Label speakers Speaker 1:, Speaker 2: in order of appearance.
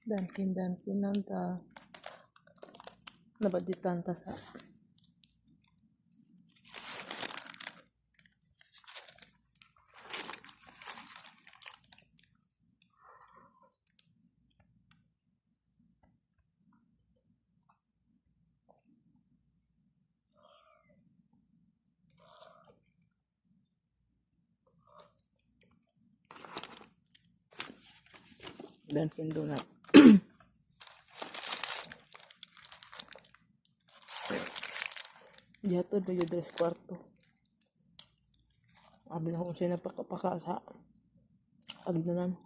Speaker 1: Dunkin nanta nabaditan ta sa Dunkin Donut. Diato do yung 3/4. Abi na kung siya napakapaka sa agdanan.